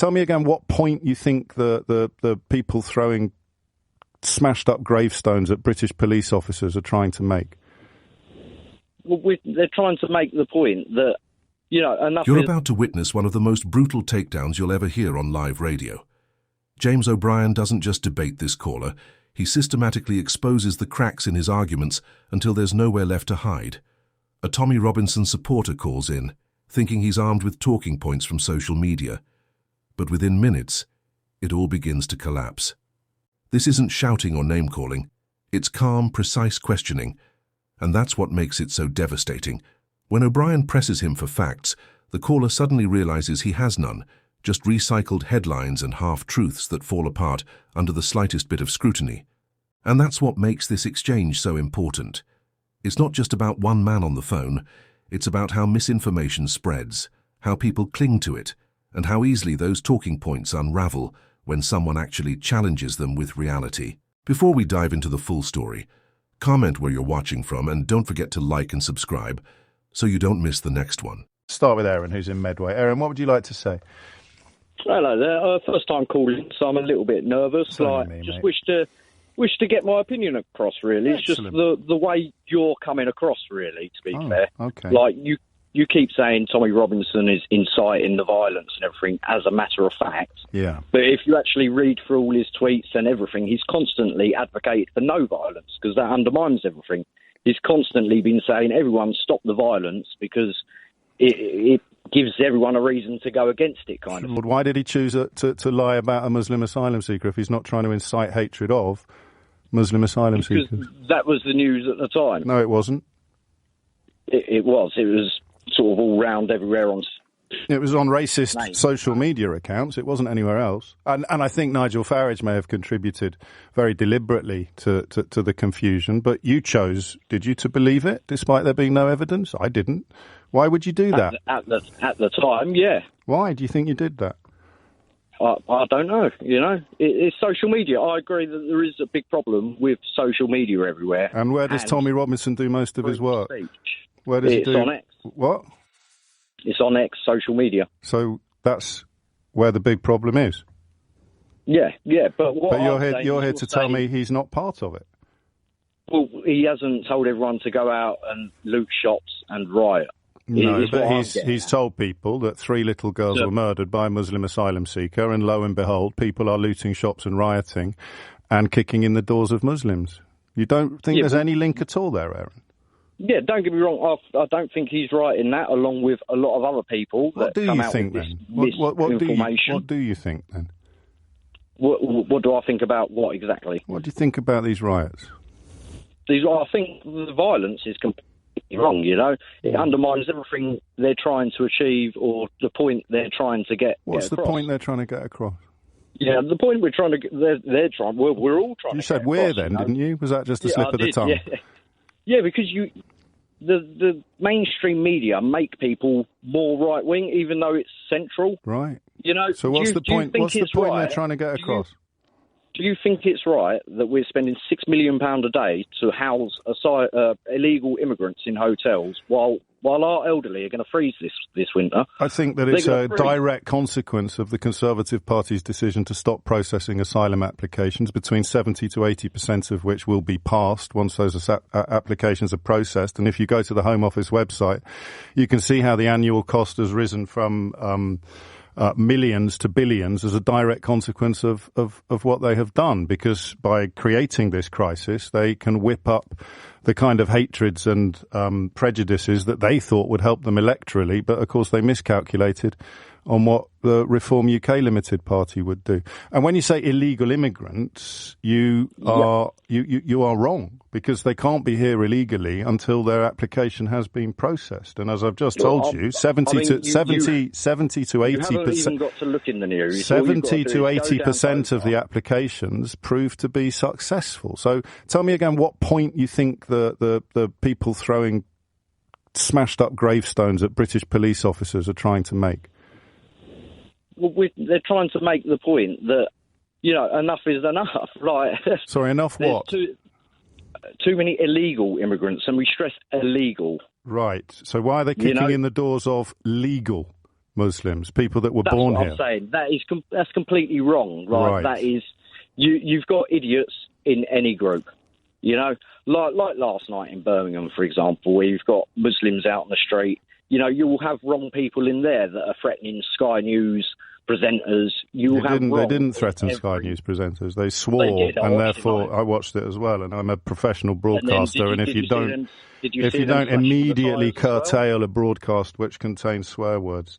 Tell me again what point you think the people throwing smashed up gravestones at British police officers are trying to make. Well, they're trying to make the point that, enough. You're about to witness one of the most brutal takedowns you'll ever hear on live radio. James O'Brien doesn't just debate this caller, he systematically exposes the cracks in his arguments until there's nowhere left to hide. A Tommy Robinson supporter calls in, thinking he's armed with talking points from social media. But within minutes, it all begins to collapse. This isn't shouting or name-calling, it's calm, precise questioning, and that's what makes it so devastating. When O'Brien presses him for facts, the caller suddenly realizes he has none, just recycled headlines and half-truths that fall apart under the slightest bit of scrutiny. And that's what makes this exchange so important. It's not just about one man on the phone, it's about how misinformation spreads, how people cling to it, and how easily those talking points unravel when someone actually challenges them with reality. Before we dive into the full story, comment where you're watching from and don't forget to like and subscribe so you don't miss the next one. Start with Aaron, who's in Medway. Aaron, what would you like to say? Hello there. First time calling, so I'm a little bit nervous. Just wish to get my opinion across, really. It's Excellent. just the way you're coming across, really, to be fair. Okay. Like, you keep saying Tommy Robinson is inciting the violence and everything as a matter of fact. Yeah. But if you actually read through all his tweets and everything, he's constantly advocated for no violence, because that undermines everything. He's constantly been saying, everyone stop the violence, because it gives everyone a reason to go against it, kind of. Why did he choose to lie about a Muslim asylum seeker if he's not trying to incite hatred of Muslim asylum seekers? Because that was the news at the time. No, it wasn't. It was. It was sort of all round everywhere on... It was on racist social media accounts. It wasn't anywhere else. And I think Nigel Farage may have contributed very deliberately to the confusion. But you chose, did you, to believe it, despite there being no evidence? I didn't. Why would you do that? At the time, yeah. Why do you think you did that? I don't know, It's social media. I agree that there is a big problem with social media everywhere. And where does Tommy Robinson do most of his work? Speech. Where does he do? It's on X. What? It's on X, social media. So that's where the big problem is? Yeah, but what you're here to tell me he's not part of it? Well, he hasn't told everyone to go out and loot shops and riot. No, but he's told people that 3 little girls were murdered by a Muslim asylum seeker, and lo and behold, people are looting shops and rioting and kicking in the doors of Muslims. You don't think there's any link at all there, Aaron? Yeah, don't get me wrong. I don't think he's right in that, along with a lot of other people. What do you think then? What do you think then? What do I think about what exactly? What do you think about these riots? I think the violence is completely wrong, It undermines everything they're trying to achieve, or the point they're trying to get What's across. The point they're trying to get across? Yeah, the point we're trying to get, they're trying, we're all trying to get across. You said we're then, didn't you? Was that just a slip of the tongue? Yeah, because the mainstream media make people more right-wing, even though it's central. Right. So what's the point? What's the point they're trying to get across? Do you think it's right that we're spending £6 million a day to house illegal immigrants in hotels while our elderly are going to freeze this winter? I think that it's a direct consequence of the Conservative Party's decision to stop processing asylum applications, between 70 to 80% of which will be passed once those applications are processed. And if you go to the Home Office website, you can see how the annual cost has risen from millions to billions as a direct consequence of what they have done, because by creating this crisis, they can whip up the kind of hatreds and prejudices that they thought would help them electorally, but of course they miscalculated on what the Reform UK Limited Party would do. And when you say illegal immigrants, you are wrong, because they can't be here illegally until their application has been processed. And as I've just told you, 70 to 80%. You haven't even got to look in the news. 70 to 80% of the applications prove to be successful. So tell me again what point you think the people throwing smashed up gravestones at British police officers are trying to make. Well, they're trying to make the point that, enough is enough. Sorry, enough what? Too many illegal immigrants, and we stress illegal. Right. So why are they kicking in the doors of legal Muslims, people that were born here. That's what I'm saying. That's completely wrong. Right? That is, you've got idiots in any group. You know, like last night in Birmingham, for example, where you've got Muslims out on the street. You know, you will have wrong people in there that are threatening Sky News presenters. They didn't threaten Sky News presenters. They swore, and therefore I watched it as well. And I'm a professional broadcaster. And if you don't immediately curtail a broadcast which contains swear words,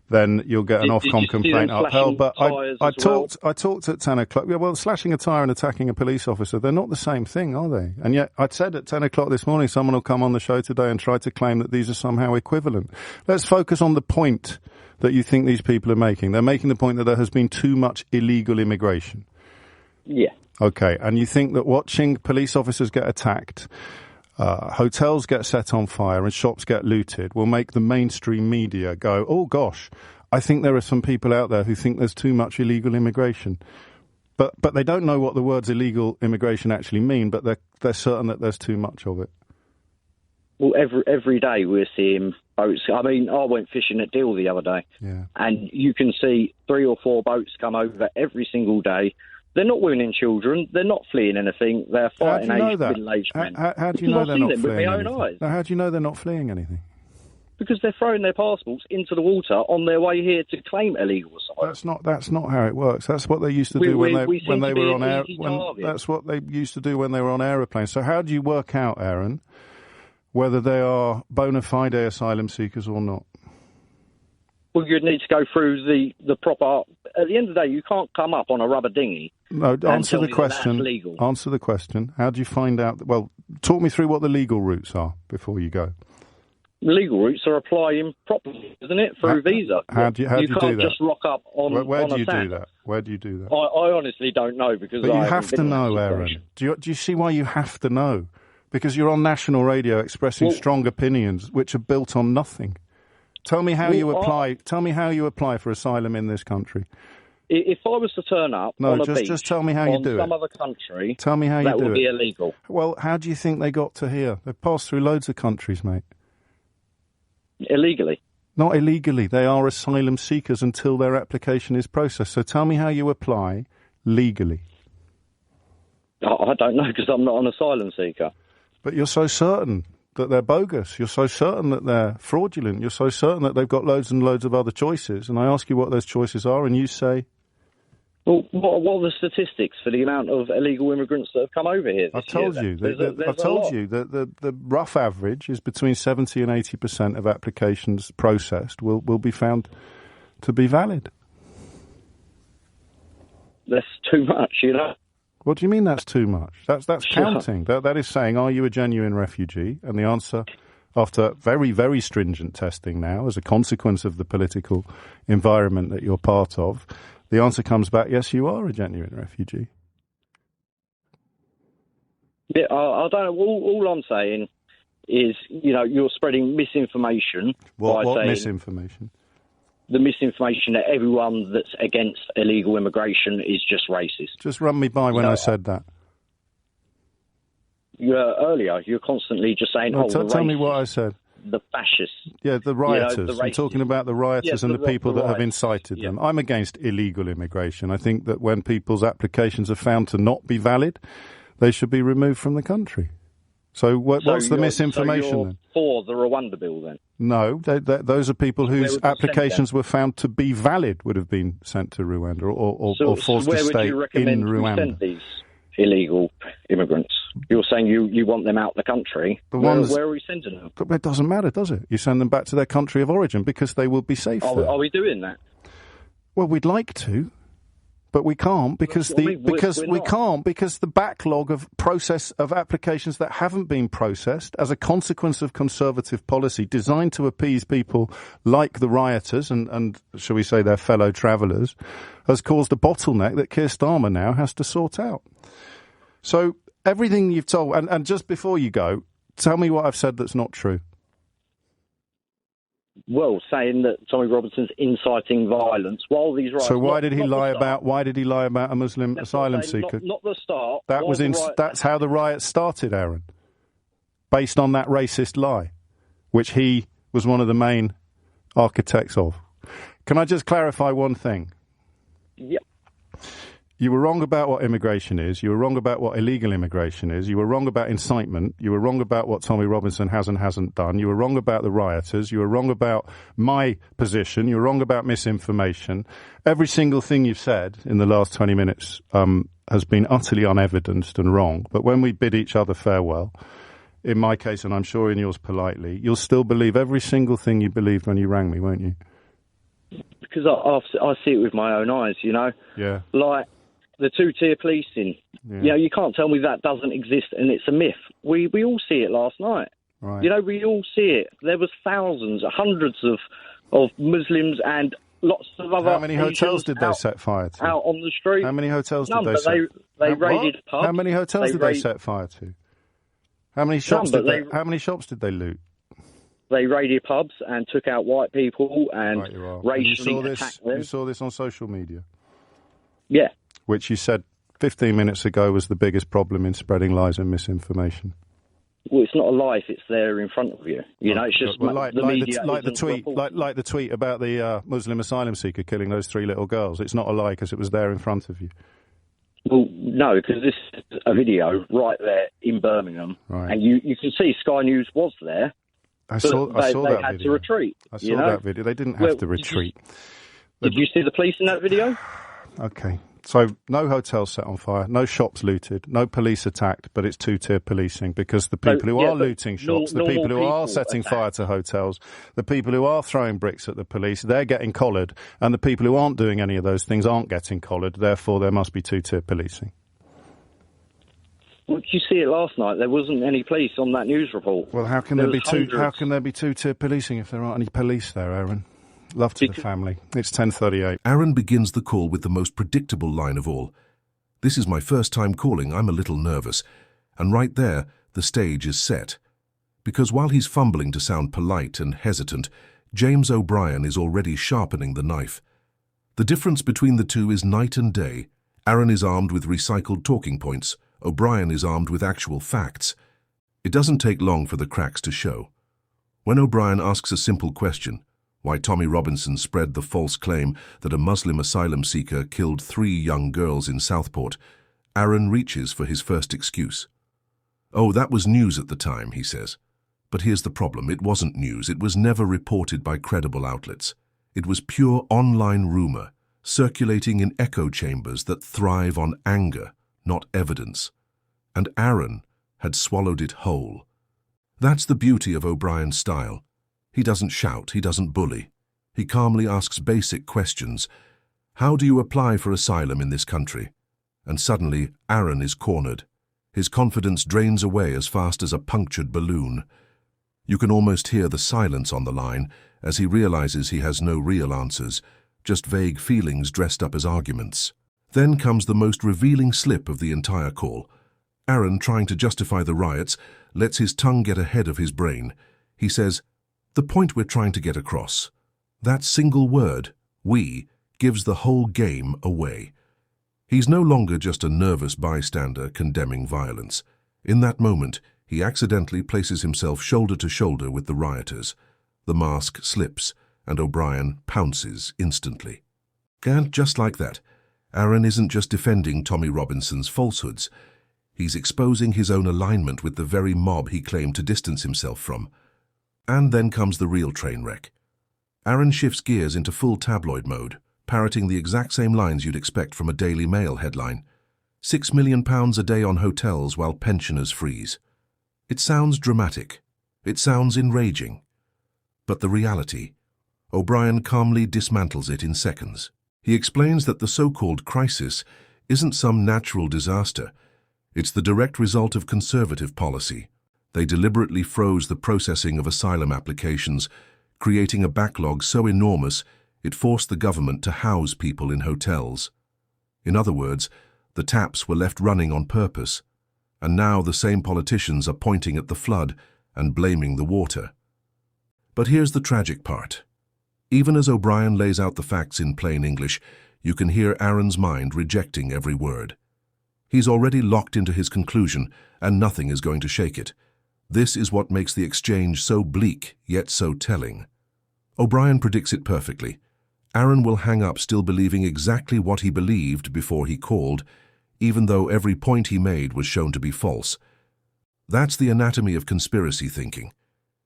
then you'll get an Ofcom complaint upheld. But I talked at 10 o'clock. Yeah, well, slashing a tyre and attacking a police officer, they're not the same thing, are they? And yet I said at 10 o'clock this morning, someone will come on the show today and try to claim that these are somehow equivalent. Let's focus on the point that you think these people are making. They're making the point that there has been too much illegal immigration. Yeah. Okay, and you think that watching police officers get attacked, hotels get set on fire and shops get looted will make the mainstream media go, oh gosh, I think there are some people out there who think there's too much illegal immigration. But they don't know what the words illegal immigration actually mean, but they're certain that there's too much of it. Well, every day we're seeing boats. I mean, I went fishing at Deal the other day, and you can see 3 or 4 boats come over every single day. They're not women and children. They're not fleeing anything. They're fighting middle-aged men. How do you know they're not fleeing with my own anything? eyes. Now, how do you know they're not fleeing anything? Because they're throwing their passports into the water on their way here to claim illegal asylum. That's not how it works. That's what they used to do when they were on air. That's what they used to do when they were on aeroplanes. So how do you work out, Aaron, whether they are bona fide asylum seekers or not? Well, you'd need to go through the proper. At the end of the day, you can't come up on a rubber dinghy. No, answer the question. Answer the question. How do you find out? Well, talk me through what the legal routes are before you go. Legal routes are applying properly, isn't it, through visa? How do you do that? You can't just rock up on. Where do you do that? Where do you do that? I honestly don't know because. But you have to know, Aaron. Do you see why you have to know? Because you're on national radio expressing strong opinions which are built on nothing. Tell me how you apply. Tell me how you apply for asylum in this country. If I was to turn up on a beach, just tell me how you do it. Some other country, tell me how you do it. That would be illegal. Well, how do you think they got to here? They've passed through loads of countries, mate. Illegally. Not illegally. They are asylum seekers until their application is processed. So tell me how you apply legally. I don't know because I'm not an asylum seeker. But you're so certain that they're bogus. You're so certain that they're fraudulent. You're so certain that they've got loads and loads of other choices. And I ask you what those choices are, and you say... Well, what are the statistics for the amount of illegal immigrants that have come over here this year? I've told you that the rough average is between 70 and 80% of applications processed will be found to be valid. That's too much, you know. What do you mean that's too much? That's counting. That is saying, are you a genuine refugee? And the answer, after very, very stringent testing now, as a consequence of the political environment that you're part of, the answer comes back, yes, you are a genuine refugee. Yeah, I don't know. All I'm saying is, you know, you're spreading misinformation. What misinformation? The misinformation that everyone that's against illegal immigration is just racist. Just run me by when I said that. Earlier, you're constantly just saying, tell me what I said. The fascists. Yeah, the rioters. I'm talking about the rioters and the people that have incited them. I'm against illegal immigration. I think that when people's applications are found to not be valid, they should be removed from the country. So what's the misinformation then? For the Rwanda bill then? No, those are people whose applications were found to be valid would have been sent to Rwanda or forced to stay in Rwanda. Where would you recommend we send these illegal immigrants? You're saying you want them out the country. Where are we sending them? It doesn't matter, does it? You send them back to their country of origin because they will be safe there. Are we doing that? Well, we'd like to, but we can't because the backlog of process of applications that haven't been processed as a consequence of conservative policy designed to appease people like the rioters and shall we say their fellow travellers has caused a bottleneck that Keir Starmer now has to sort out. So everything you've told, and just before you go, tell me what I've said that's not true. Well, saying that Tommy Robinson's inciting violence while these riots. So why did he lie about a Muslim asylum seeker? Not the start. That's how the riots started, Aaron. Based on that racist lie, which he was one of the main architects of. Can I just clarify one thing? Yep. You were wrong about what immigration is. You were wrong about what illegal immigration is. You were wrong about incitement. You were wrong about what Tommy Robinson has and hasn't done. You were wrong about the rioters. You were wrong about my position. You were wrong about misinformation. Every single thing you've said in the last 20 minutes has been utterly unevidenced and wrong. But when we bid each other farewell, in my case, and I'm sure in yours politely, you'll still believe every single thing you believed when you rang me, won't you? Because I see it with my own eyes, you know? Yeah. Like the two-tier policing. Yeah. You know, you can't tell me that doesn't exist and it's a myth. We all see it last night. Right. You know, we all see it. There was thousands, hundreds of Muslims and lots of other How many hotels did they set fire to? Out on the street. How many hotels None, did they but set? They raided pubs. How many hotels did they set fire to? How many shops How many shops did they loot? They raided pubs and took out white people and racially attacked them. You saw this on social media? Yeah. Which you said 15 minutes ago was the biggest problem in spreading lies and misinformation. Well, it's not a lie if it's there in front of you. You know, it's just the media like the tweet about the Muslim asylum seeker killing those 3 little girls. It's not a lie because it was there in front of you. Well, no, because this is a video right there in Birmingham, right. And you can see Sky News was there. I saw that video. They had to retreat. I saw that video. They didn't have to retreat. Did you see the police in that video? Okay. So no hotels set on fire, no shops looted, no police attacked, but it's two-tier policing because the people who are looting shops, the people who are setting fire to hotels, the people who are throwing bricks at the police, they're getting collared, and the people who aren't doing any of those things aren't getting collared. Therefore, there must be two-tier policing. Well, did you see it last night? There wasn't any police on that news report. Well, how can there be two-tier policing if there aren't any police there, Aaron? Love to the family. It's 10:38. Aaron begins the call with the most predictable line of all. This is my first time calling, I'm a little nervous. And right there, the stage is set. Because while he's fumbling to sound polite and hesitant, James O'Brien is already sharpening the knife. The difference between the two is night and day. Aaron is armed with recycled talking points. O'Brien is armed with actual facts. It doesn't take long for the cracks to show. When O'Brien asks a simple question, why Tommy Robinson spread the false claim that a Muslim asylum seeker killed 3 young girls in Southport, Aaron reaches for his first excuse. Oh, that was news at the time, he says. But here's the problem. It wasn't news. It was never reported by credible outlets. It was pure online rumor, circulating in echo chambers that thrive on anger, not evidence. And Aaron had swallowed it whole. That's the beauty of O'Brien's style. He doesn't shout, he doesn't bully. He calmly asks basic questions. How do you apply for asylum in this country? And suddenly, Aaron is cornered. His confidence drains away as fast as a punctured balloon. You can almost hear the silence on the line as he realizes he has no real answers, just vague feelings dressed up as arguments. Then comes the most revealing slip of the entire call. Aaron, trying to justify the riots, lets his tongue get ahead of his brain. He says, the point we're trying to get across. That single word, we, gives the whole game away. He's no longer just a nervous bystander condemning violence. In that moment, he accidentally places himself shoulder to shoulder with the rioters. The mask slips, and O'Brien pounces instantly. And just like that, Aaron isn't just defending Tommy Robinson's falsehoods. He's exposing his own alignment with the very mob he claimed to distance himself from. And then comes the real train wreck. Aaron shifts gears into full tabloid mode, parroting the exact same lines you'd expect from a Daily Mail headline. £6 million a day on hotels while pensioners freeze. It sounds dramatic. It sounds enraging. But the reality, O'Brien calmly dismantles it in seconds. He explains that the so-called crisis isn't some natural disaster. It's the direct result of conservative policy. They deliberately froze the processing of asylum applications, creating a backlog so enormous it forced the government to house people in hotels. In other words, the taps were left running on purpose, and now the same politicians are pointing at the flood and blaming the water. But here's the tragic part. Even as O'Brien lays out the facts in plain English, you can hear Aaron's mind rejecting every word. He's already locked into his conclusion, and nothing is going to shake it. This is what makes the exchange so bleak, yet so telling. O'Brien predicts it perfectly. Aaron will hang up still believing exactly what he believed before he called, even though every point he made was shown to be false. That's the anatomy of conspiracy thinking.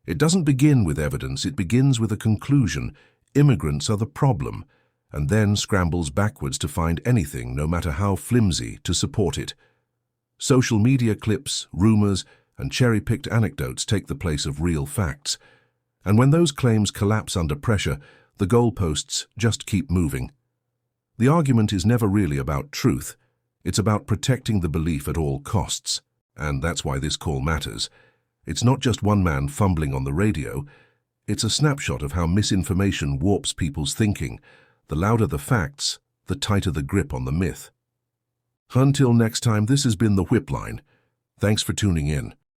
It doesn't begin with evidence, it begins with a conclusion: immigrants are the problem, and then scrambles backwards to find anything, no matter how flimsy, to support it. Social media clips, rumors, and cherry-picked anecdotes take the place of real facts. And when those claims collapse under pressure, the goalposts just keep moving. The argument is never really about truth. It's about protecting the belief at all costs. And that's why this call matters. It's not just one man fumbling on the radio. It's a snapshot of how misinformation warps people's thinking. The louder the facts, the tighter the grip on the myth. Until next time, this has been The Whip Line. Thanks for tuning in.